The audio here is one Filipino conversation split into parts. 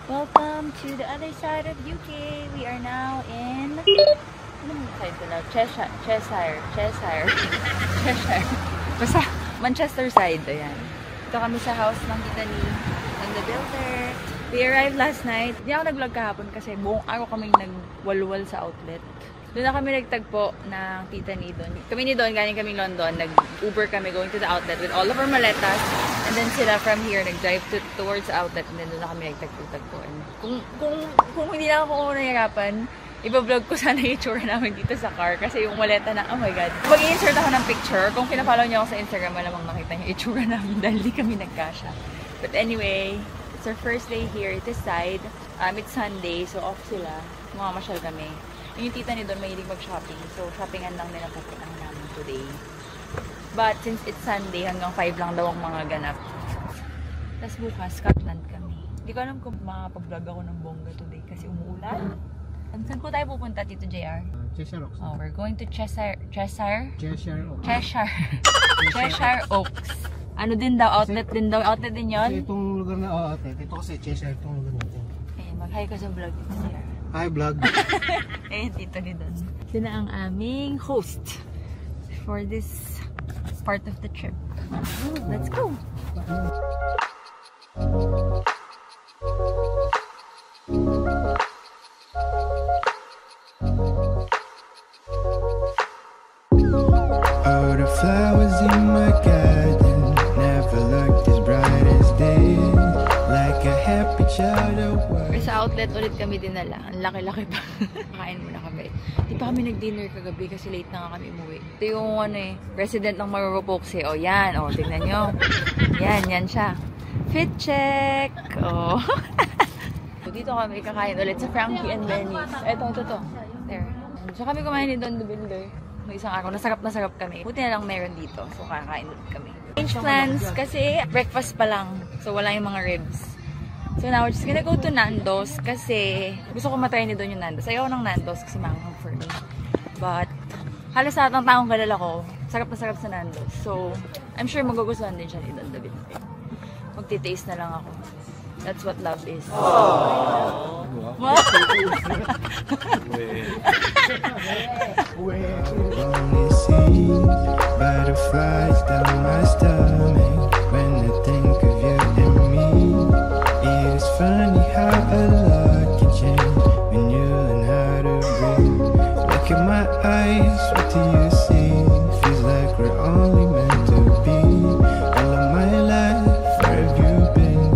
Welcome to the other side of UK. We are now in... Anong side sila? Cheshire. Basta Manchester side. Ayan. Ito kami sa house ng tita ni the builder. We arrived last night. Hindi ako nag-vlog kahapon kasi buong araw kaming nagwalwal sa outlet. Doon na kami nagtagpo ng tita ni Don. Kami ni Don, galing kaming London. Nag-Uber kami going to the outlet with all of our maletas. And then sila from here, nag-drive towards the outlet. And then doon na kami nagtagpo-tagpo. Kung hindi na ako nahihirapan, iba-vlog ko sana yung itsura namin dito sa car. Kasi yung maleta na, oh my god. Mag-i-insert ako ng picture. Kung pinafollow niyo ako sa Instagram, malamang nakita niyo yung itsura namin dahil di kami nagkasya. But anyway, it's our first day here. This side. It's Sunday, so off sila. Mamamasyal kami. Yung tita ni Don mahilig mag-shopping. So, shoppingan lang nila pupuntahan namin today. But, since it's Sunday, hanggang 5 lang daw ang mga ganap. Tapos bukas, Scotland kami. Hindi ko alam kung makapag-vlog ako ng bongga today kasi umuulan. Saan po tayo pupunta, Tito JR? Cheshire Oaks. Oh, we're going to Cheshire Oaks. Ano din daw? Outlet din daw? Outlet din yun? Itong lugar na outlet. Ito kasi Cheshire itong lugar natin. Ayun, mag-hi ka sa vlog, Tito JR. Hi, vlog. Ayun, Tito ni Don. Sila ang aming host for this part of the trip. Let's go! All the flowers in my garden never looked as bright as they, like a happy child of work. Sa outlet ulit kami dinala. Ang laki-laki pa. Kain muna kami. Di pa kami nag-dinner kagabi kasi late na nga kami umuwi. Ito yung president ng Maroropoxe. O yan. O, tignan nyo. Yan siya. Fit check. O. Dito kami kakain ulit sa Frankie and Benny's. Ito. There. So kami kumain ni Don the Builder. May isang araw. Nasarap kami. Buti na lang meron dito. So kakain ulit kami. Change plans kasi breakfast pa lang. So wala yung mga ribs. So now we're just gonna go to Nando's kasi gusto ko matry ni Don yung Nando's. Ayaw ng Nando's kasi manghang for me. But halos lahat ng taong kalala ko, sarap na sarap sa Nando's. So I'm sure magugustuhan din siya ni Don David. Magtitaste na lang ako. That's what love is. What? Only see butterflies down my stomach when I think of you and me. It is funny how a lot can change when you learn how to breathe. Look at my eyes, what do you see? Feels like we're only meant to be. All of my life, where have you been?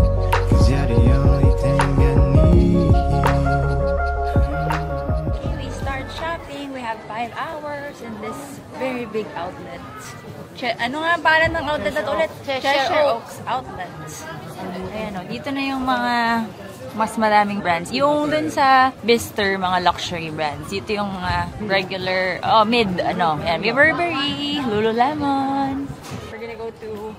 'Cause you're the only thing I need. We start shopping. We have 5 hours in this very big outlet. Ano nga ang pangalan ng outlet na ulit? Cheshire Oaks Outlet. Ayan o, dito na yung mga mas maraming brands. Yung dun sa Bister, mga luxury brands. Dito yung mga regular, mid, Ayan, may Burberry, Lululemon. We're gonna go to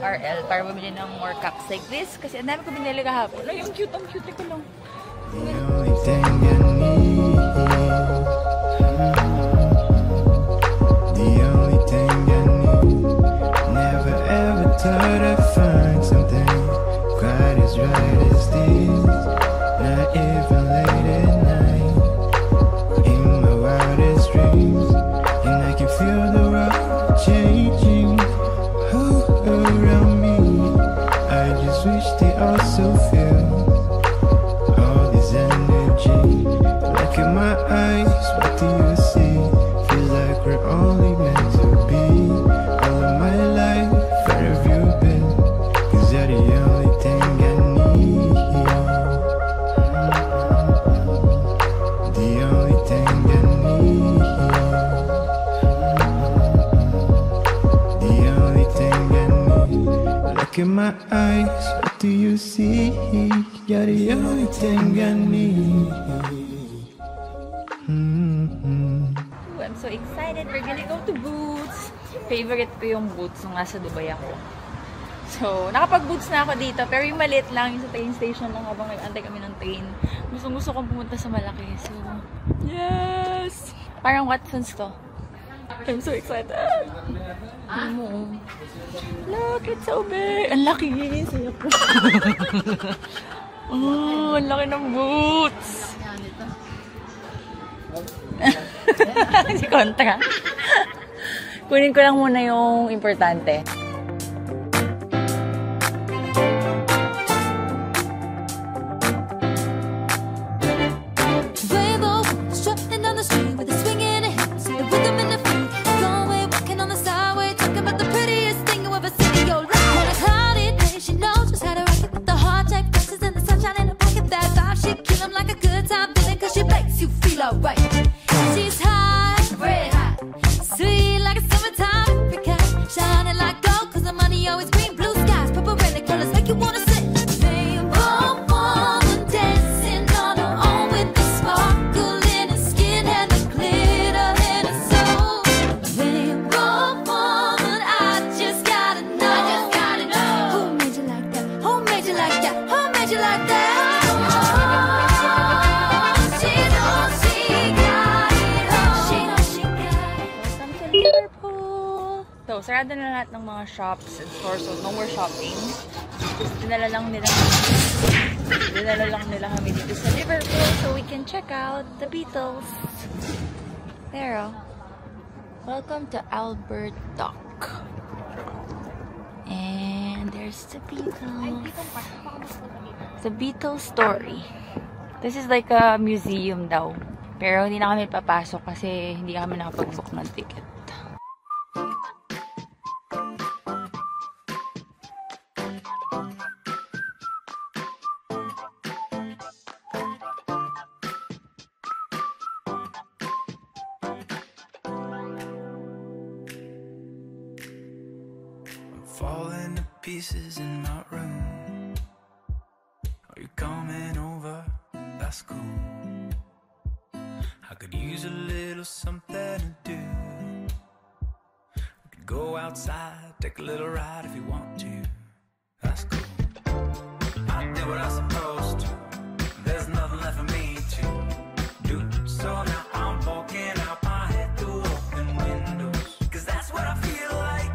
RL para bumili ng more cups like this. Kasi ang dami ko binili kahapon. Ay, ang cute ko lang. The only thing I need. The only thing I need. Never ever thought I'd find something quite as right as this. Not even late at night. In my wildest dreams. And I can feel the world changing around me. I just wish they also feel all this energy. Look at my eyes, what do you see? Feels like we're only meant to be. All of my life, where have you been? 'Cause you're the only thing I need. The only thing I need. The only thing I need. Look at my eyes, what do you see? You're the only thing I need. I'm so excited. We're gonna go to Boots. Favorite ko yung Boots nung nasa Dubai ako. So, nakapag-Boots na ako dito. Pero yung maliit lang, yung sa train station lang habang nag-antay kami ng train. Gusto kong pumunta sa malaki. So, yes! Parang Watsons to. I'm so excited. Look, it's so big. Ang laki. Saya ko. Oh, ang laki ng boots! Si Contra. Kunin ko lang muna yung importante. She's hot, red hot, sweet like a summertime apricot, shining like gold 'cause the money always green, blue skies, purple rain, the colors make you wanna sit. Rainbow woman dancing on her own with the sparkle in her skin and the glitter in her soul. Rainbow woman, I just gotta know, who made you like that? Who made you like that? Who made you like that? So, sarado na lahat ng mga shops and stores, so no more shopping. Dinala lang nila kami dito sa Liverpool so we can check out the Beatles. Pero, welcome to Albert Dock. And there's the Beatles. The Beatles story. This is like a museum daw. Pero hindi na kami papasok kasi hindi kami nakapag-book ng ticket. Falling to pieces in my room. Are you coming over? That's cool. I could use a little something to do. We could go outside, take a little ride if you want to. That's cool. I did what I was supposed to. There's nothing left for me to do. So now I'm walking out my head through open windows. 'Cause that's what I feel like.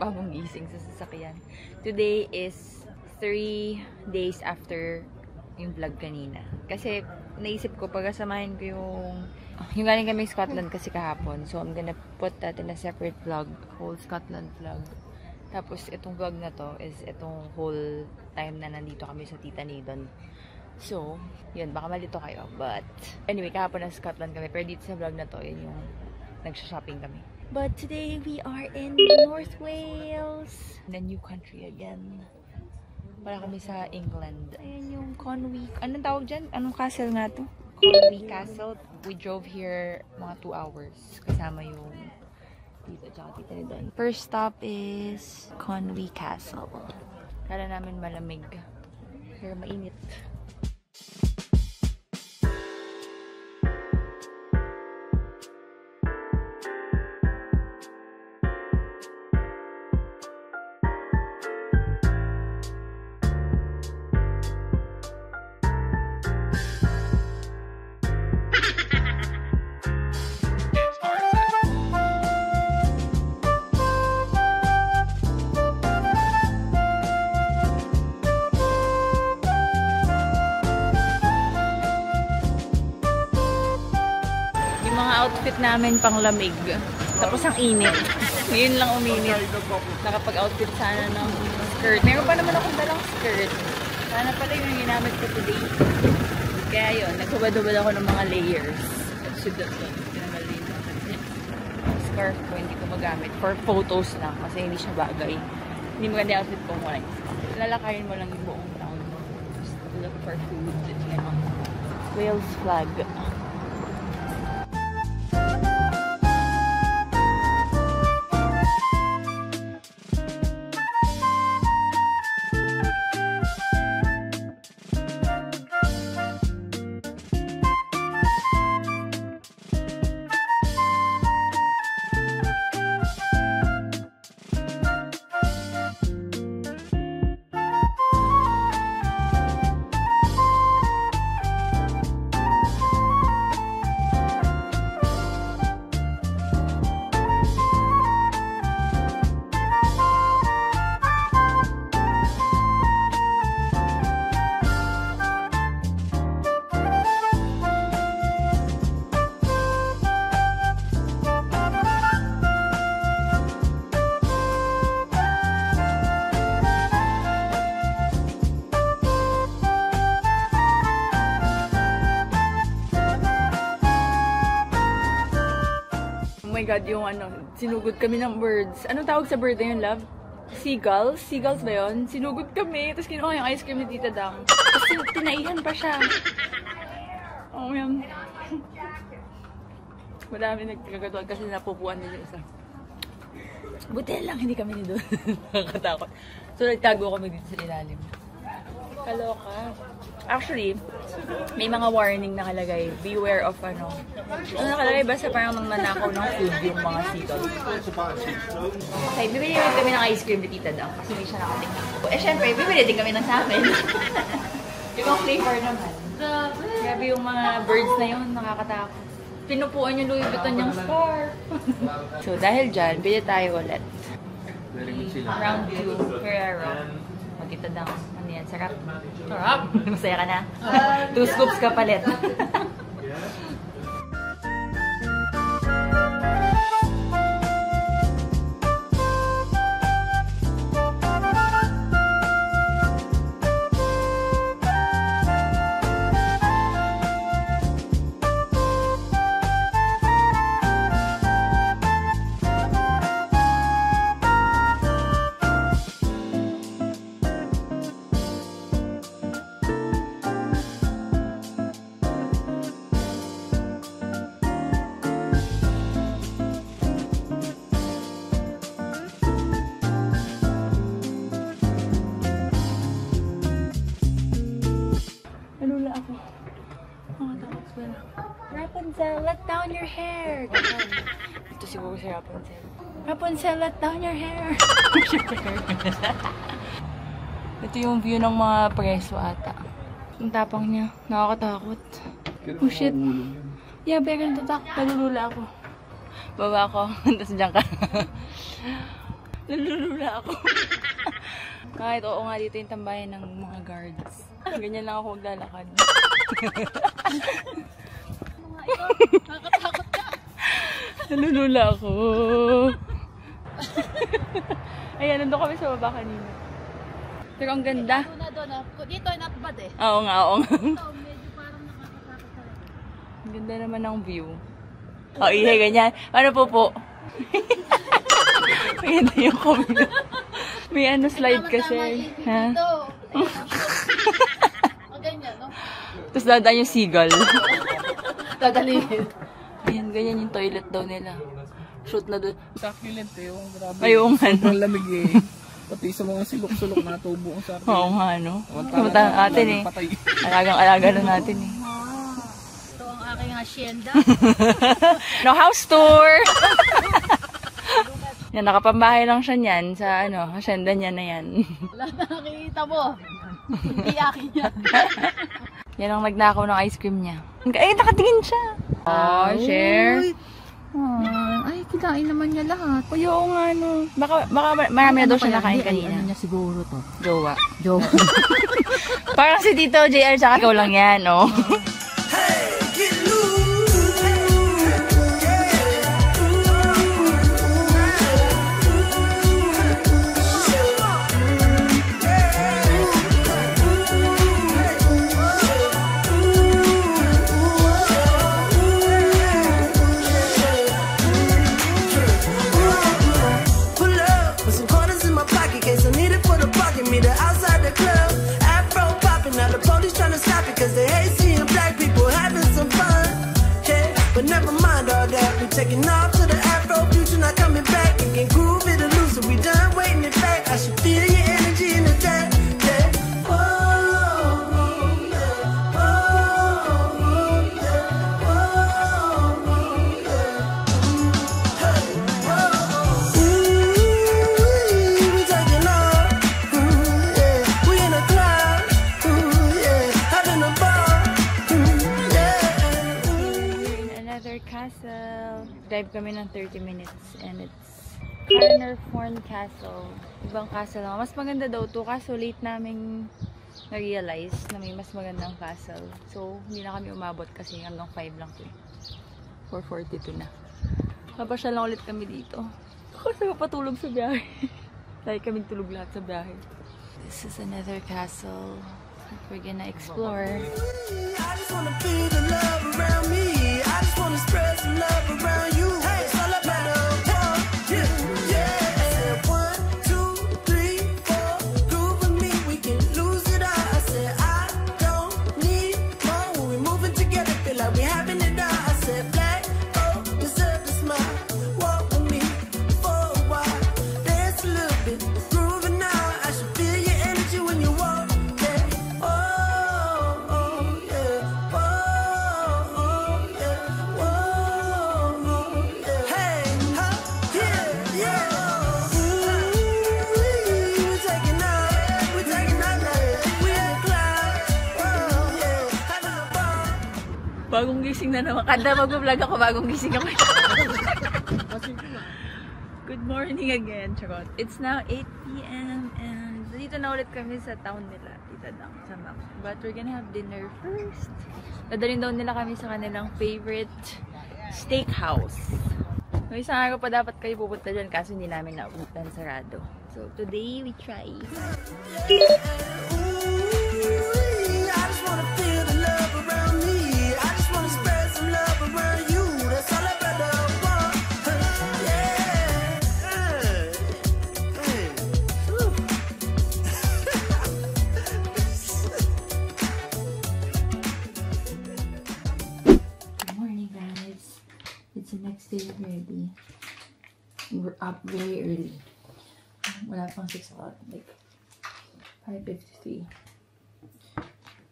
Bagong gising sa sasakyan. Today is 3 days after yung vlog kanina. Kasi naisip ko pagkasamahin ko yung galing kami Scotland kasi kahapon. So I'm gonna put that in a separate vlog, whole Scotland vlog. Tapos itong vlog na to is itong whole time na nandito kami sa Tita Nadon. So, yun, baka malito kayo. But anyway, kahapon na Scotland kami. Pero dito sa vlog na to, yun yung nagsha-shopping kami. But today we are in North Wales, the new country again. Para kami sa England. Ayan yung Conwy. Anong tawag dyan? Anong castle nga to? Conwy Castle. We drove here mga 2 hours. Kasama yung dito tsaka tita doon. First stop is Conwy Castle. Kala namin malamig. Pero mainit. Outfit namin pang lamig. Tapos ang init. Ngayon lang uminit. Nakapag-outfit sana ng skirt. Meron pa naman akong dalang skirt. Sana pala yung ginamit ko today. Kaya yun, naghubad-hubad ako ng mga layers. At sudat yun. Tinagal din yung scarf ko, hindi ko magamit. For photos lang, kasi hindi siya bagay. Hindi maganda yung outfit ko mo. Lalakayin mo lang yung buong town mo. Just look for food. Yan. Wales flag. Oh my God, yung ano, sinugod kami ng birds. Anong tawag sa bird na yun, love? Seagulls? Seagulls ba yun? Sinugod kami, tapos kinuha yung ice cream ni Tita Dang. Tapos tinaihan pa siya. Oh, yan. Madami nagkagatuan kasi napupuan din yung isa. Buti lang, hindi kami doon. Nakakatakot. So, nagtago kami dito sa ilalim. Kaloka. Actually, may mga warning nakalagay. Beware of ano. Ano nakalagay? Basta parang mananakaw ng food yung mga seagulls. Okay, bibili rin kami ng ice cream ni Tita Dang kasi hindi siya nakatingin. Eh, syempre, bibili din kami ng sa amin. Yung flavor naman. Grabe yung mga birds na yun, nakakatakot. Pinupuan yung Louis Vuitton yung scarf. So, dahil dyan, bili tayo ulit. Round 2, Ferrero. Magkita Dang. Ano yan? Sarap? Sarap! Masaya ka na? 2 scoops ka palit. Nalula ako. Nakakatakot ko na. Rapunzel, let down your hair! Ito siguro si Rapunzel. Rapunzel, let down your hair! Ito yung view ng mga preso ata. Ang tapang niya. Nakakatakot. Oh shit. Yeah, pero nalulula ako. Baba ako. Tapos dyan ka. Nalulula ako. Kahit oo nga dito yung tambayan ng mga guards. Ganyan lang ako maglalakad. Nakakatakot ka. Nalulula ako. Ayan, nandun kami sa baba kanina. Pero ang ganda. Dito ay not bad eh. Oo nga, oo nga. Ito, medyo parang nakakatakot talaga. Ang ganda naman ng view. O, ihe, ganyan. Ano po? Ayan na yung comment. May ano slide kasi. Ha? Dito. O ganyan, no? Tapos dadaan yung seagull. Dadalhin. Ayan, ganyan yung toilet daw nila. Shoot na doon. Succulent eh, yung grabe. Ayun nga, no? Ang lamig eh. Pati sa mga silok-sulok na tubo ang succulent. Oo nga, no? Kamutan natin eh. Alagang-alaga na natin eh. Ito ang aking hacienda. No house tour! Yan, nakapambahay lang siya niyan sa ano, hacienda niya na yan. Wala na nakikita mo. Hindi akin yan. Yan ang nagnakaw ng ice cream niya. Ay, nakatingin siya! Oh, share! Ay, kinain naman niya lahat. Uy, oo nga, no. Baka marami na daw siya nakain kanina. Ano niya siguro to? Jowa. Joke. Parang si Tito JR tsaka ikaw lang yan, no? Nag-drive kami ng 30 minutes and it's Carnarvon Castle. Ibang castle lang. Mas maganda daw to kaso late naming na-realize na may mas magandang castle. So, hindi na kami umabot kasi hanggang 5 lang to. 4:42 na. Papasyal lang ulit kami dito. Kasi mapatulog sa biyahe. Lagi kaming tulog lahat sa biyahe. This is another castle that we're gonna explore. I just wanna feel the love around me. I just wanna spread some love around you. Hey, it's all about the one, yeah. I said 1, 2, 3, 4. Groove with me, we can lose it all. I said I don't need more. When we moving together, feel like we having it all. I said black, oh, deserve to smile. Walk with me for a while. Dance a little bit, grooving now. I should feel your energy when you walk. Bagong gising na naman. Kada mag-vlog ako, bagong gising ako. Good morning again, charot. It's now 8 p.m. and dito na ulit kami sa town nila. Tita Dang, sa Mac. But we're gonna have dinner first. Dadalhin daw nila kami sa kanilang favorite steakhouse. May isang araw pa dapat kayo pupunta dyan kaso hindi namin naubutan, sarado. So today we try. I just wanna feel the love around me. I just wanna spread some love around you. That's all about the one. Yeah. Good morning, guys. It's the next day already. We're up very early. Wala pang 6 o'clock. Like 5:53.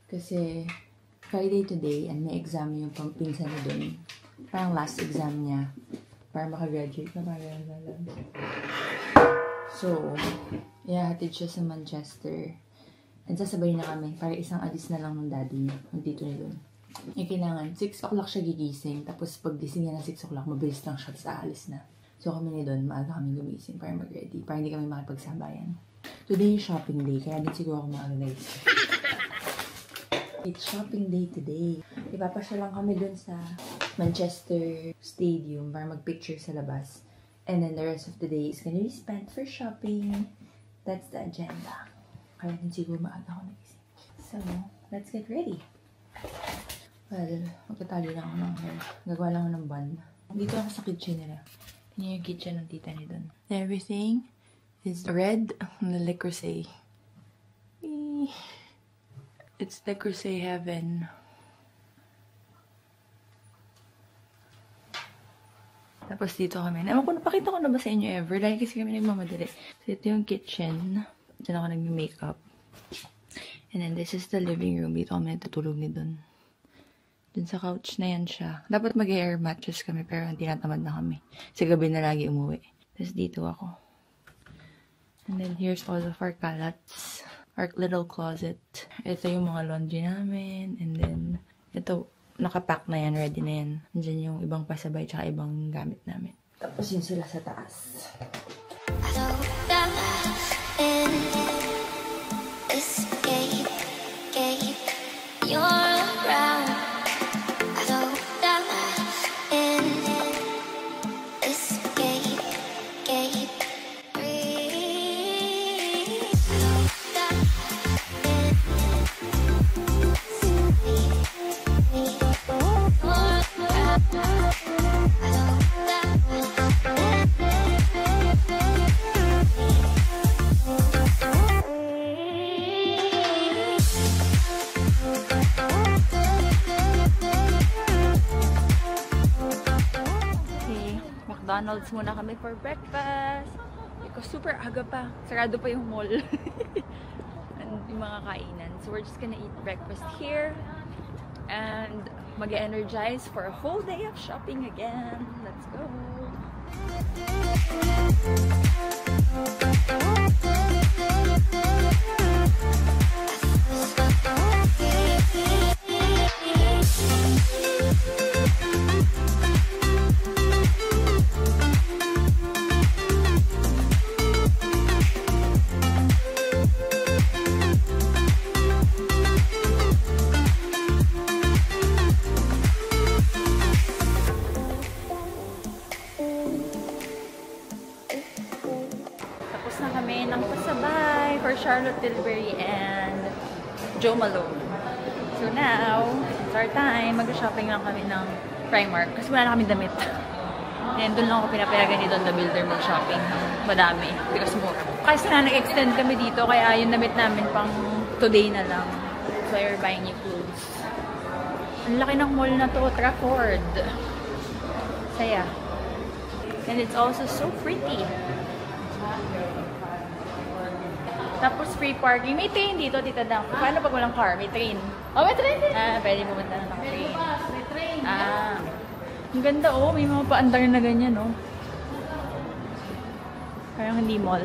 Kasi Friday today and may exam yung pinsan na dun. Parang last exam niya. Para makagraduate na parang lalag. So, ihahatid siya sa Manchester. And sasabay na kami. Para isang alis na lang ng daddy niya. Ng tito niya dun. Yung kailangan, 6 o'clock siya gigising. Tapos pag gising niya ng 6 o'clock, mabilis lang siya. Tapos aalis na. So kami ni Don, maaga kami gumising para mag-ready. Para hindi kami makipagsabayan. Today is shopping day. Kaya din siguro ako maaga guys. It's shopping day today. Ipapasya lang kami dun sa Manchester Stadium para mag-picture sa labas. And then the rest of the day is gonna be spent for shopping. That's the agenda. Kaya din siguro maaga ako nagising. So, let's get ready. Well, magtatali lang ako ng hair. Gagawa lang ako ng bun. Dito ako sa kitchen nila. Yan yung kitchen ng tita ni Don. Everything is red on the Le Creuset. It's Le Creuset heaven. Tapos dito kami. Naman ko, napakita ko na ba sa inyo ever? Lagi kasi kami nagmamadali. So ito yung kitchen. Diyan ako nag-makeup. And then this is the living room. Dito kami natutulog ni Don. Dun sa couch na yan siya. Dapat mag-air mattress kami pero tinatamad na kami. Sa gabi na lagi umuwi. Tapos dito ako. And then here's all of our kalats. Our little closet. Ito yung mga laundry namin. And then ito, nakapack na yan. Ready na yan. Andyan yung ibang pasabay tsaka ibang gamit namin. Tapos yun sila sa taas. McDonald's muna kami for breakfast. Because super aga pa. Sarado pa yung mall. And yung mga kainan. So we're just gonna eat breakfast here. And mag-energize for a whole day of shopping again. Let's go! Jo Malone. So now, it's our time. Mag-shopping lang kami ng Primark kasi wala na kami damit. And doon lang ako pinapayagan ni Don the Builder mag-shopping. Madami. Because more. Kasi na nag-extend kami dito kaya yung damit namin pang today na lang. So we're buying new clothes. Ang laki ng mall na to, Trafford. Saya. And it's also so pretty. Tapos free parking. May train dito, Tita Dang. Paano pag walang car? May train. Oh, may train din. Pwede pumunta ng train. May train. Ang ganda oh. May mga paandar na ganyan oh. Parang hindi mall.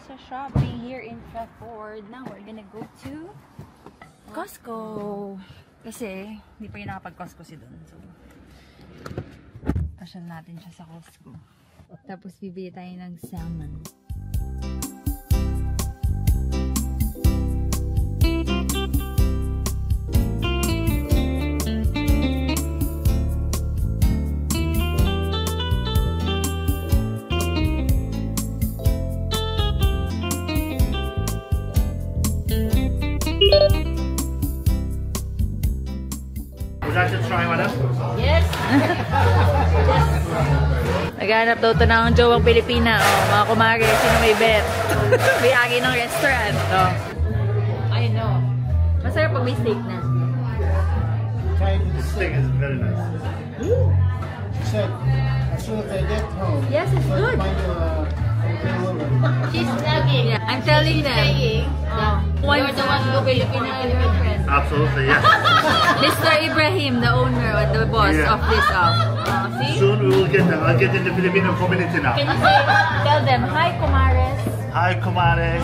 Sa shopping here in Trafford. Now we're gonna go to Costco. Kasi hindi pa yung nakapag-Costco si Don. So, pasyal natin siya sa Costco. Tapos bibili tayo ng salmon. Would you like to try one up? Yes. Naghanap daw ito ng jowang Pilipina. Oh, mga kumare, sino may bet? May agi ng restaurant. Oh. I know. Masarap pag may steak na. The steak is very nice. She said, as soon as I get home, Yes, it's good. She's vlogging. Yeah, I'm telling them. Saying, You're the one who Filipina girlfriend. Absolutely, yes. Mr. Ibrahim, the owner or the boss Yeah. of this see? Soon we will get them. I'll get in the Filipino community now. Can you say, tell them, hi kumares. Hi, kumares.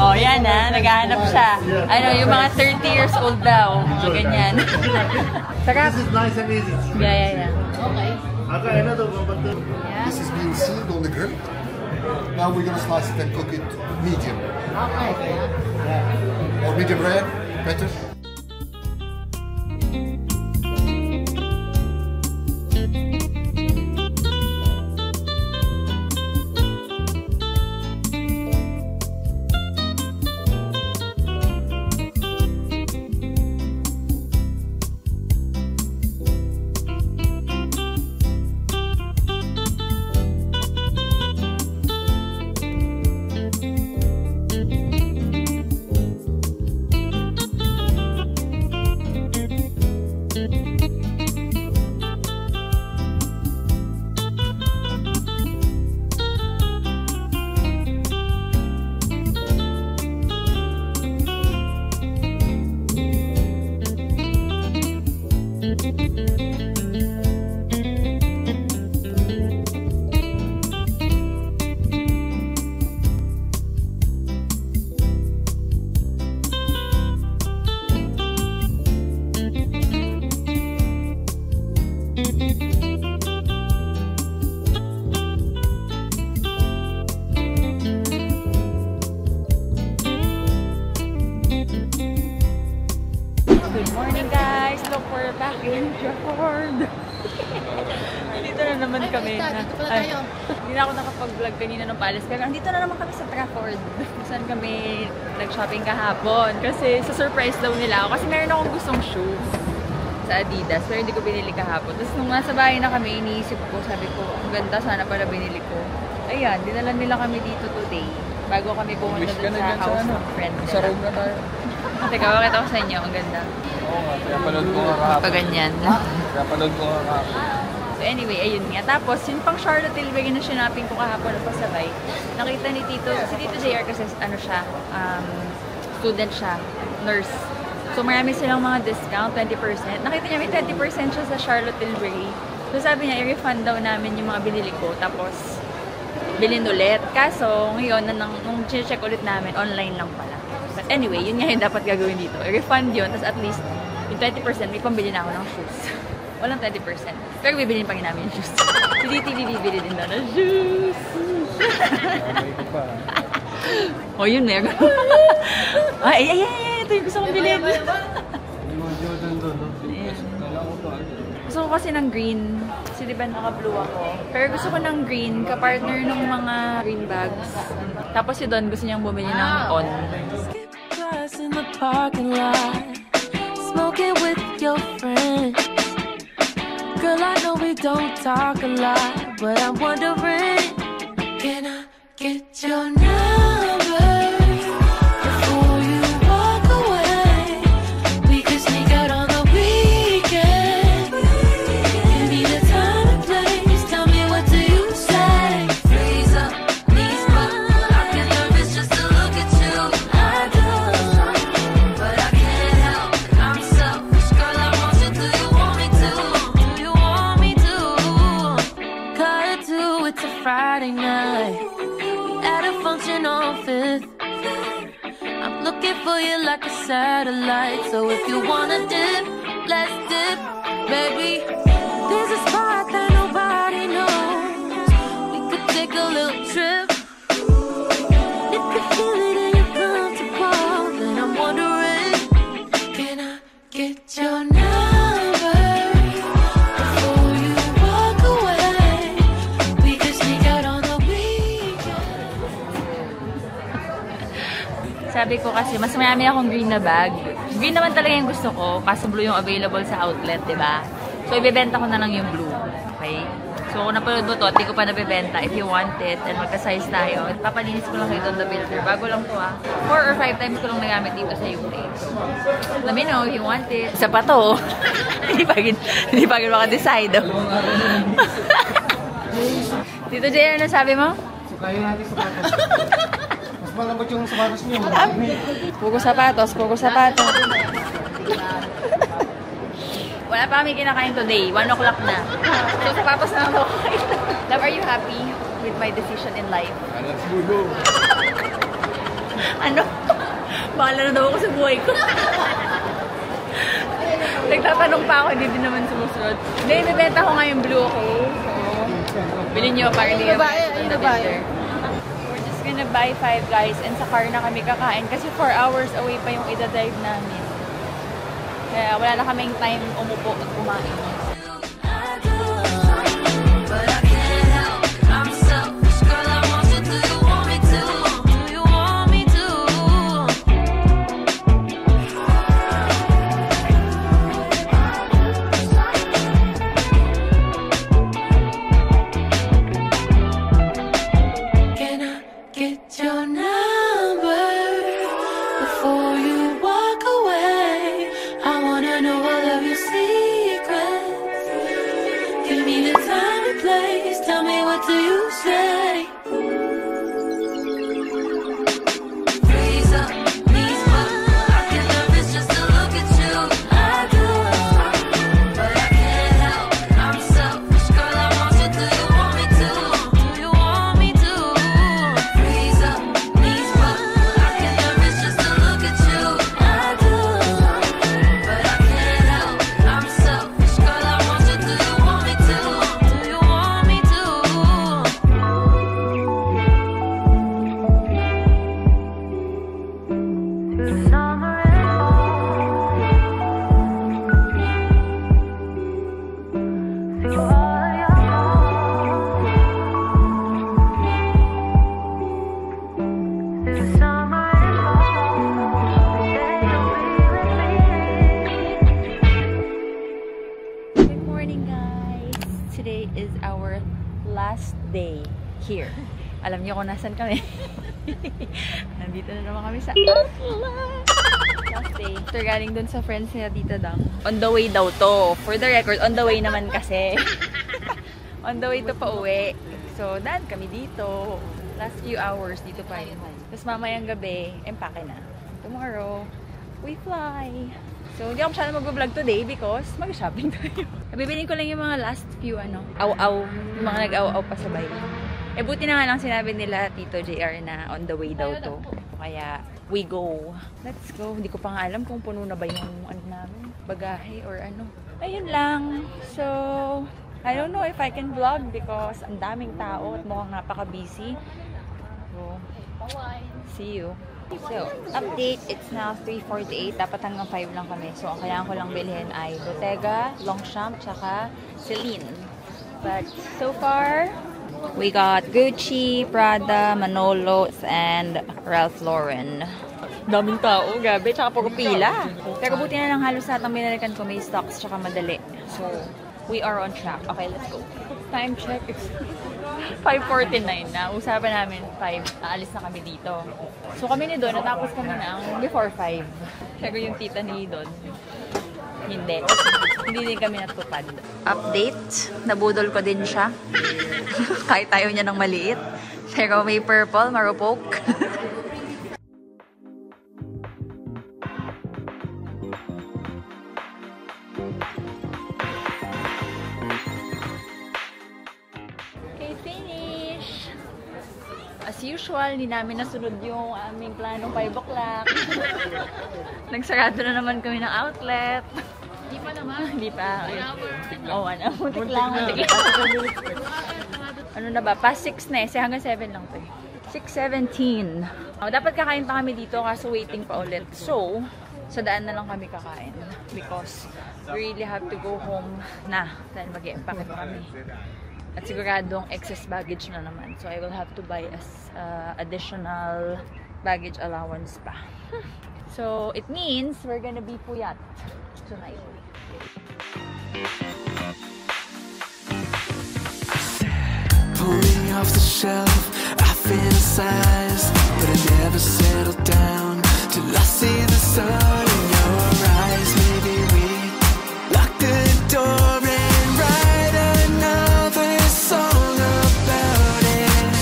Oh, yan naghahanap siya. Ano, yung mga 30 years old daw. Mga ganyan. Sarap. This is nice and easy. Yeah. okay. I got another one, but This is being sealed on the grill. Now we're gonna slice it and cook it medium. Okay. Or medium rare, better. Good morning guys! Look, we're back in Trafford. Dito na naman kami. Dito pala tayo. Hindi na ako nakapag-vlog kanina ng Palace. Pero andito na naman kami sa Trafford. Saan kami nag-shopping kahapon. Kasi sa surprise daw nila ako. Kasi meron akong gustong shoes sa Adidas. Pero hindi ko binili kahapon. Tapos nung nasa bahay na kami, iniisip ko. Sabi ko, ang ganda, sana pala binili ko. Ayan, dinala nila kami dito today. Bago kami pumunta dun sa house ng friend nila. Sa room na tayo. Teka, bakit ako sa inyo? Ang ganda. Oo nga, kaya panood ko nga kahapon. Pag ganyan. Kaya panood ko nga kahapon. So anyway, ayun nga. Tapos, yung pang Charlotte Tilbury na sinaping ko kahapon na pasabay, nakita ni Tito, si Tito JR kasi ano siya, student siya, nurse. So marami silang mga discount, 20%. Nakita niya may 20% siya sa Charlotte Tilbury. So sabi niya, i-refund daw namin yung mga binili ko. Tapos, bilhin ulit. Kaso, ngayon, nung check ulit namin, online lang pala. But anyway, yun nga yung dapat gagawin dito. I-refund yun, tapos at least, yung 20%, may pambili na ako ng shoes. Walang 20%. Pero bibilin pa rin namin yung shoes. Si DTV bibili din daw ng shoes. Oh, yun, meron. Ay, ito yung gusto kong bilhin. May mga Jordan doon, no? Gusto ko kasi ng green. Kasi diba naka-blue ako. Pero gusto ko ng green, ka-partner ng mga green bags. Tapos si Don gusto niyang bumili ng on. Glass in the parking lot, smoking with your friend. Girl, I know we don't talk a lot, but I'm wondering, can I get your number before you walk away? We could sneak out on the weekend. Give me the time and place. Tell me what do you say? Freeze up, knees up. I get nervous just to look at you. I do, but I can't help. I'm selfish, girl. I want you. Do you want me to? Do you want me to? Cut to it's a Friday night at a function on 5th. I'm looking for you like a satellite. So if you wanna dip, let's dip, baby. There's a spot that nobody knows. We could take a little trip. If you feel it and you're comfortable, then I'm wondering, can I get your number before you walk away? We could sneak out on the weekend. Sabi ko kasi, mas marami akong green na bag. Green naman talaga yung gusto ko, kaso blue yung available sa outlet, diba? So, ibebenta ko na lang yung blue. Okay? So, kung napanood mo to, hindi ko pa nabibenta. If you want it, and magka-size tayo, papalinis ko lang kayo doon the builder. Bago lang to 4 or 5 times ko lang nagamit dito sa UK. So, let me know if you want it. Isa pa to. Hindi pa rin maka-decide. Tito Jay, ano sabi mo? Sukayin natin sapatos. Mas malambot yung sapatos niyo. Puro sapatos, puro sapatos. Wala pa kami kinakain today. 1 o'clock na. So, sapatos na ako. Love, are you happy with my decision in life? Let's go. Ano? Bahala na daw ako sa buhay ko. Nagtatanong pa ako, hindi din naman sumusunod. Hindi, ibibenta ko nga yung blue, okay? So, bilhin nyo para hindi naman on the builder. We're just gonna buy 5 guys and sa car na kami kakain kasi 4 hours away pa yung ida-drive namin. Kaya wala na kaming time umupo at kumain. But I can't help. I'm selfish, girl. I want you. Do you want me to? Do you want me to? Can I get your number before you walk away? I wanna know all of your secrets. Give me the time and place. Tell me what do you say? Freeze up, knees up. I get nervous just to look at you. I do, but I can't help. I'm selfish, girl. I want you. Do you want me to? Do you want me to? Freeze up, knees up. I get nervous just to look at you. I do, but I can't help. I'm selfish, girl. I want you. Do you want me to? Do you want me to? Good morning guys! Today is our last day here. Alam niyo kung nasan kami. Nandito na naman kami sa outlet. Last day. After galing dun sa friends niya Tita Dang. On the way daw to. For the record, on the way naman kasi. On the way to pauwi. So, daan kami dito. Last few hours, dito pa yun. Tapos mamayang gabi, empake na. Tomorrow, we fly. So, hindi ako masyadong mag-vlog today because mag-shopping tayo. Nabibilin ko lang yung mga last few, aw-aw. Yung mga nag-aw-aw pa sabay. Eh, buti na nga lang sinabi nila, Tito JR, na on the way daw to. Kaya, we go. Let's go. Hindi ko pa nga alam kung puno na ba yung namin, bagahe or ano. Ayun lang. So, I don't know if I can vlog because ang daming tao at mukhang napaka-busy. So, see you. So, update. It's now 3:48. Dapat hanggang 5 lang kami. So, ang kailangan ko lang bilhin ay Bottega, Longchamp, tsaka Celine. But, so far, we got Gucci, Prada, Manolo, and Ralph Lauren. Daming tao, gabi, tsaka puro pila. Pero buti na lang halos lahat ng binalikan ko may stocks, tsaka madali. So, we are on track. Okay, let's go. Time check. 5:49 na. Usapan namin 5. Aalis na kami dito. So kami ni Don, natapos kami na before 5. Pero yung tita ni Don, hindi. Hindi din kami natupad. Update. Nabudol ko din siya. Kahit tayo niya ng maliit. Pero may purple, marupok. As usual, hindi namin nasunod yung aming planong 5 o'clock. Nagsarado na naman kami ng outlet. Hindi pa naman. Hindi pa. Oo, muntik lang. Ano na ba? Past 6 na eh. Hanggang 7 lang to eh. 6:17. Dapat kakain pa kami dito kaso waiting pa ulit. So, sa daan na lang kami kakain. Because we really have to go home na. Dahil mag-i-empake pa kami. At siguradong excess baggage na naman. So, I will have to buy additional baggage allowance pa. So, it means we're gonna be puyat tonight. Pulling off the shelf, I fantasize, but I never settle down till I see the sun in your eyes. Maybe we lock the door and write another song about it.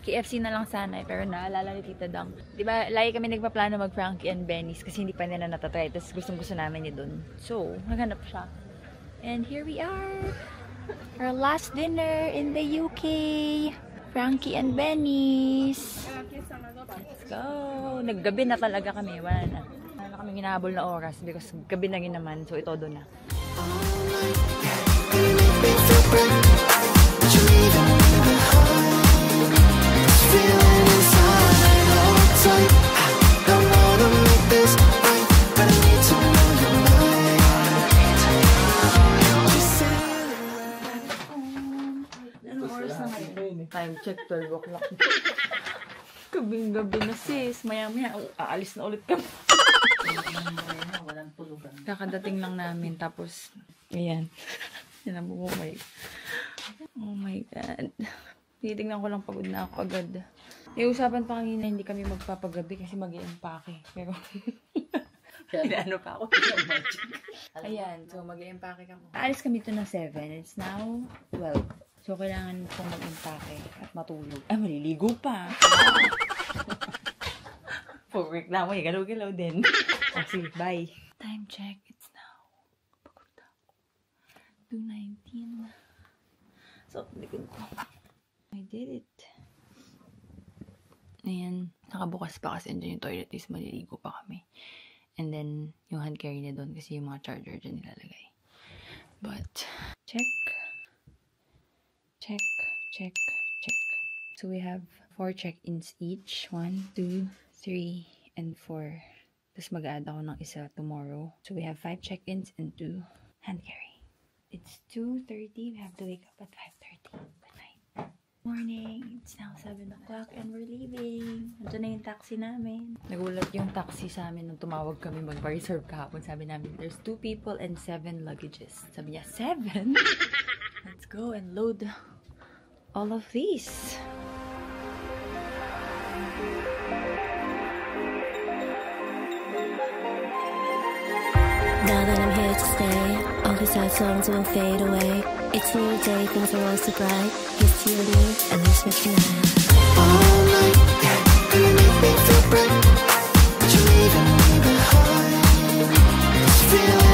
KFC na lang sana eh, pero naalala ni Tita Dang. Diba, lagi kami nagpaplano mag-Frankie and Benny's kasi hindi pa nila natatry. Tapos gustong-gusto namin yun dun. So, naghanap siya. And here we are. Our last dinner in the UK. Frankie and Benny's. Let's go. Naggabi na talaga kami. Wala na. Wala na kami hinahabol na oras because gabi na rin naman. So, ito doon na. Feeling inside, all tight. I wanna make this right, but I need to know your mind. Anong oras na ngayon? Time check, 12 o'clock. Gabing-gabi na sis. Maya-maya, aalis na ulit kami. Kakadating lang namin. Tapos, ayan. Sinabuhay. Oh my God. Titignan ko lang pagod na ako agad. Usapan pa kanina, hindi kami magpapagabi kasi mag-i-empake. Pero, ano pa ako? Ayan, so mag-i-empake ako. Aalis kami ito ng 7. It's now 12. So, kailangan kong mag-empake at matulog. Ay, maliligo pa. Pag-work na mo, galaw-galaw din. Sige, bye. Time check. It's now. Pagod na ako. 2:19. So, likod ko. I did it. Ayan. Nakabukas pa kasi dyan yung toilet is maliligo pa kami. And then, yung hand carry na doon kasi yung mga charger dyan nilalagay. But, check. Check. Check. Check. So, we have 4 check-ins each. 1, 2, 3, and 4. Tapos mag-add ako ng isa tomorrow. So, we have 5 check-ins and 2 hand carry. It's 2:30. We have to wake up at 5:30. Morning! It's now 7 o'clock and we're leaving. Ito na yung taxi namin. Nagulat yung taxi sa amin nung tumawag kami mag-reserve kahapon. Sabi namin, there's 2 people and 7 luggages. Sabi niya, 7? Let's go and load all of these. to stay. All these sad songs will fade away. It's a new day, things are all so bright. Here's to you and me, at least for tonight. All night, yeah, gonna make me feel bright. But you're leaving me behind. This feeling